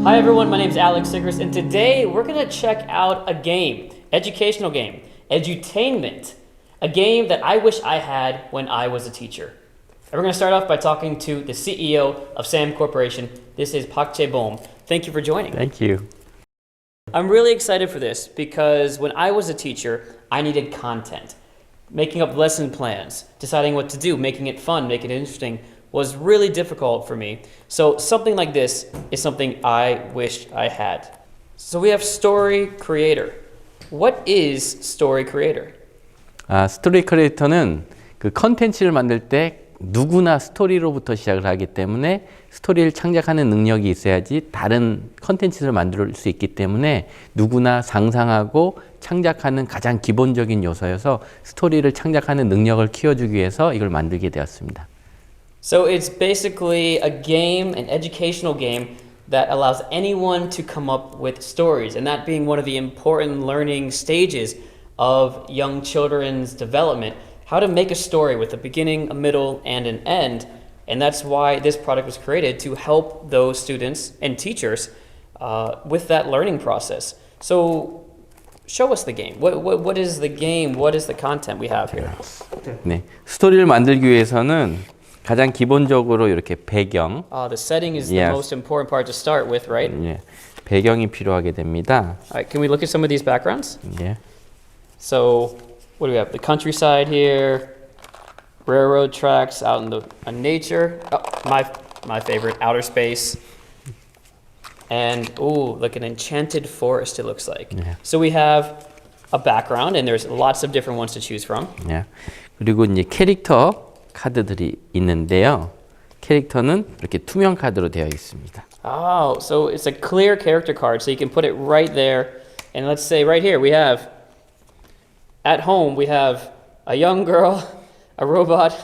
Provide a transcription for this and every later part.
Hi everyone, my name is Alex Sickers, and today we're going to check out a game, educational game, Edutainment, a game that I wish I had when I was a teacher. And we're going to start off by talking to the CEO of SAM Corporation. This is Pak Chae-bom. Thank you for joining. Thank you. I'm really excited for this because when I was a teacher, I needed content. Making up lesson plans, deciding what to do, making it fun, making it interesting was really difficult for me. So something like this is something I wish I had. So we have Story Creator. What is Story Creator? 스토리 크리에이터는 그 컨텐츠를 만들 때 누구나 스토리로부터 시작을 하기 때문에 스토리를 창작하는 능력이 있어야지 다른 컨텐츠를 만들 수 있기 때문에 누구나 상상하고 창작하는 가장 기본적인 요소여서 스토리를 창작하는 능력을 키워주기 위해서 이걸 만들게 되었습니다. So it's basically a game, an educational game that allows anyone to come up with stories, and that being one of the important learning stages of young children's development, how to make a story with a beginning, a middle, and an end. And that's why this product was created, to help those students and teachers with that learning process. So show us the game. What is the game? What is the content we have here? 네, 스토리를 만들기 위해서는 가장 기본적으로 이렇게 배경, the setting is the most important part to start with, right? 예, 배경이 필요하게 됩니다. All right, can we look at some of these backgrounds? 예. So, what do we have? The countryside here, railroad tracks out in the nature. Oh, my favorite, outer space. And ooh, like an enchanted forest it looks like. Yeah. So we have a background, and there's lots of different ones to choose from. 예. 그리고 이제 캐릭터 카드들이 있는데요. 캐릭터는 이렇게 투명 카드로 되어 있습니다. Oh, so it's a clear character card, so you can put it right there. And let's say right here we have, at home we have a young girl, a robot,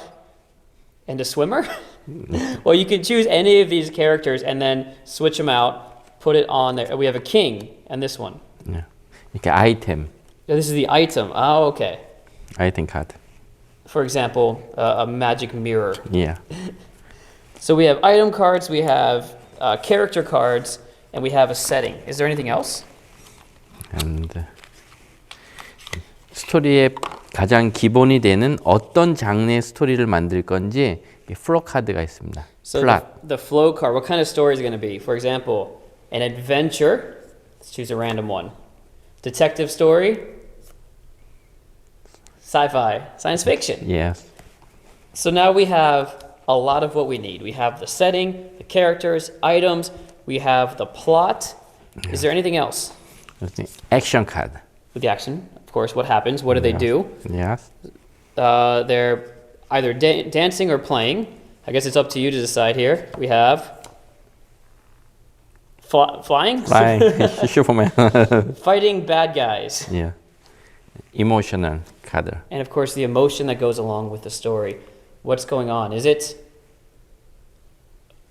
and a swimmer. Well, you can choose any of these characters and then switch them out, put it on there. We have a king and this one. 예. 이렇게 아이템. This is the item. Oh, okay. 아이템 카드. For example, a magic mirror. Yeah. So we have item cards, we have character cards, and we have a setting. Is there anything else? And 스토리의 가장 기본이 되는 어떤 장르의 스토리를 만들 건지 플로 카드가 있습니다. So 플랫. the flow card, what kind of story is it going to be? For example, an adventure. Let's choose a random one. Detective story. Sci-fi, science fiction. Yes. So now we have a lot of what we need. We have the setting, the characters, items. We have the plot. Is there anything else? 액션 카드. With the action, of course, what happens? What do they do? Yes. They're either dancing or playing. I guess it's up to you to decide here. We have flying? Flying. 슈퍼맨. Fighting bad guys. Yeah. Emotional 카드. And of course, the emotion that goes along with the story. What's going on? Is it...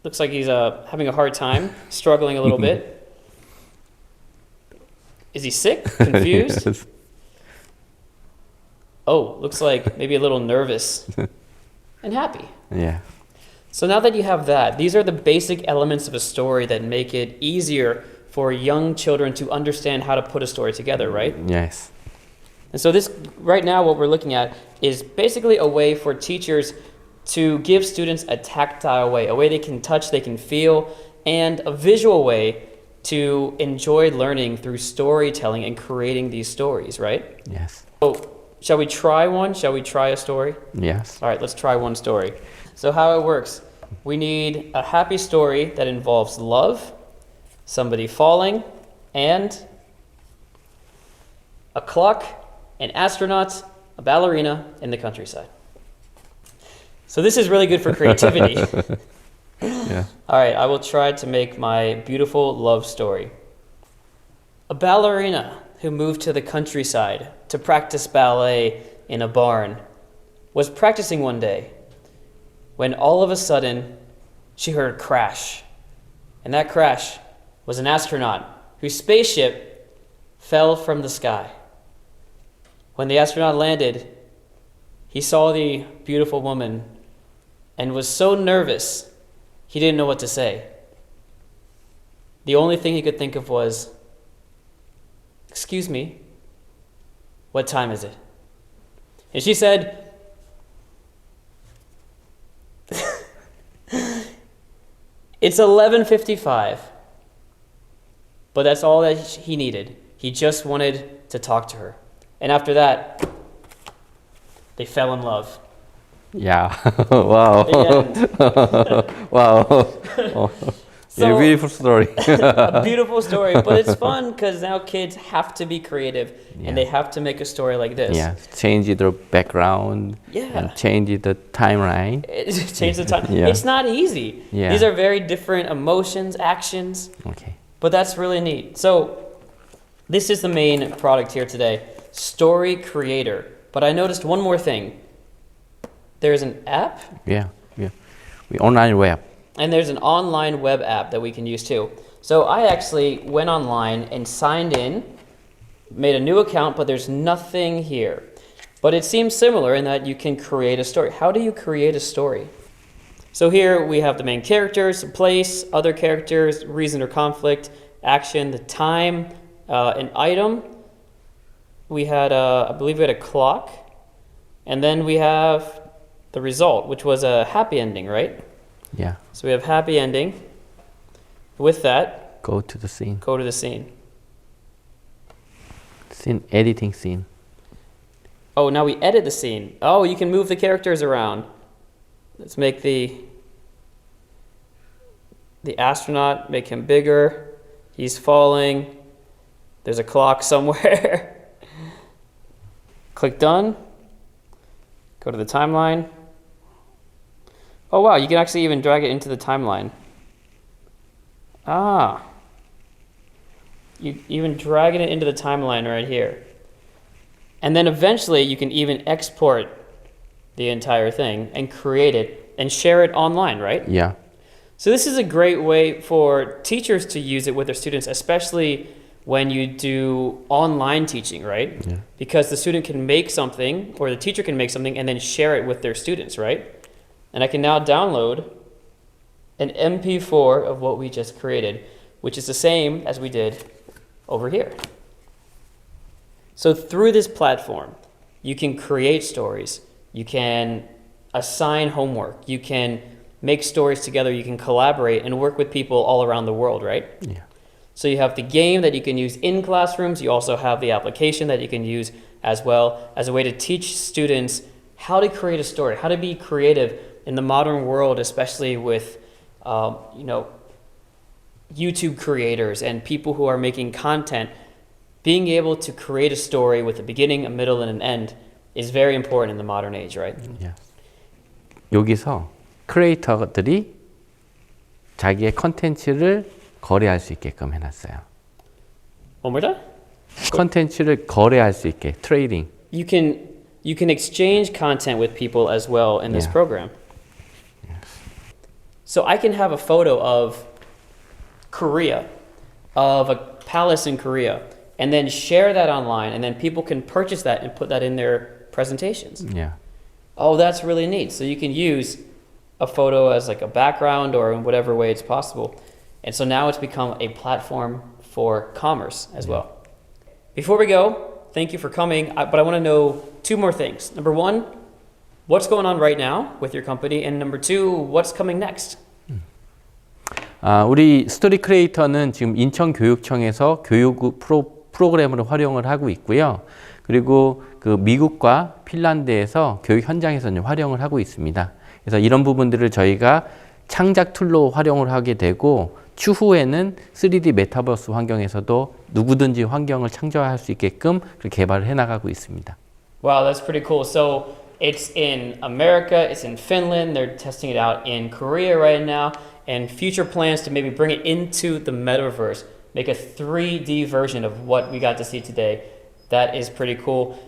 Looks like he's having a hard time, struggling a little bit. Is he sick? Confused? Yes. Oh, looks like maybe a little nervous and happy. Yeah. So now that you have that, these are the basic elements of a story that make it easier for young children to understand how to put a story together, right? Yes. And so this, right now, what we're looking at is basically a way for teachers to give students a tactile way, a way they can touch, they can feel, and a visual way to enjoy learning through storytelling and creating these stories, right? Yes. So, shall we try one? Shall we try a story? Yes. All right, let's try one story. So how it works, we need a happy story that involves love, somebody falling, and a clock, an astronaut, a ballerina in the countryside. So this is really good for creativity. Yeah. All right, I will try to make my beautiful love story. A ballerina who moved to the countryside to practice ballet in a barn was practicing one day when all of a sudden she heard a crash. And that crash was an astronaut whose spaceship fell from the sky. When the astronaut landed, he saw the beautiful woman and was so nervous he didn't know what to say. The only thing he could think of was, "Excuse me, what time is it?" And she said, "It's 11:55." But that's all that he needed. He just wanted to talk to her. And after that, they fell in love. Yeah. wow. The wow. Oh. So- yeah, beautiful story. A beautiful story, but it's fun because now kids have to be creative Yeah. and they have to make a story like this. yeah, change the background Yeah. and change the timeline. Change the time. Yeah. It's not easy. Yeah. These are very different emotions, actions, Okay. but that's really neat. So this is the main product here today, Story Creator. But I noticed one more thing. There's an app Yeah. Yeah. We online web. and there's an online web app that we can use too. So I actually went online and signed in, made a new account, but there's nothing here. But it seems similar in that you can create a story. How do you create a story? So here we have the main characters, place, other characters, reason or conflict, action, the time, an item. We had, I believe we had a clock. And then we have the result, which was a happy ending, right? Yeah. So we have happy ending. With that, Go to the scene. go to the scene. Scene editing scene. Oh, now we edit the scene. Oh, you can move the characters around. Let's make the astronaut, make him bigger. He's falling. There's a clock somewhere. Click done. Go to the timeline. Oh wow, you can actually even drag it into the timeline. Ah. You even dragging it into the timeline right here. And then eventually you can even export the entire thing and create it and share it online, right? Yeah. So this is a great way for teachers to use it with their students, especially when you do online teaching, right? Yeah. Because the student can make something or the teacher can make something and then share it with their students, right? And I can now download an MP4 of what we just created, which is the same as we did over here. So through this platform, you can create stories, you can assign homework, you can make stories together, you can collaborate and work with people all around the world, right? Yeah. So you have the game that you can use in classrooms, you also have the application that you can use as well as a way to teach students how to create a story, how to be creative in the modern world, especially with YouTube creators and people who are making content. Being able to create a story with a beginning, a middle, and an end is very important in the modern age, right? Yeah. 여기서 크리에이터들이 자기의 컨텐츠를 거래할 수 있게끔 해놨어요. One more time? 컨텐츠를 거래할 수 있게 트레이딩. You can exchange content with people as well in this Yeah. program. So I can have a photo of Korea, of a palace in Korea, and then share that online, and then people can purchase that and put that in their presentations. Yeah. Oh, that's really neat. So you can use a photo as like a background or in whatever way it's possible. And so now it's become a platform for commerce as well. Before we go, thank you for coming, but I want to know two more things. Number one, what's going on right now with your company? And number two, what's coming next? 우리 스토리 크리에이터는 지금 인천교육청에서 교육 프로그램으로 활용을 하고 있고요. 그리고 그 미국과 핀란드에서 교육 현장에서 활용을 하고 있습니다. 그래서 이런 부분들을 저희가 창작 툴로 활용을 하게 되고 추후에는 3D 메타버스 환경에서도 누구든지 환경을 창조할 수 있게끔 개발을 해나가고 있습니다. Wow, that's pretty cool. So it's in America, it's in Finland, they're testing it out in Korea right now, and future plans to maybe bring it into the metaverse, make a 3D version of what we got to see today. That is pretty cool.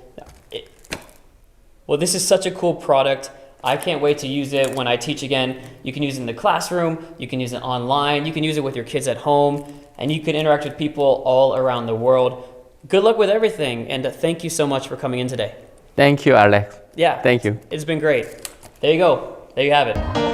Well, this is such a cool product. I can't wait to use it when I teach again. You can use it in the classroom, you can use it online, you can use it with your kids at home, and you can interact with people all around the world. Good luck with everything, and thank you so much for coming in today. Thank you, Alex. Yeah. Thank you. It's been great. There you go. There you have it.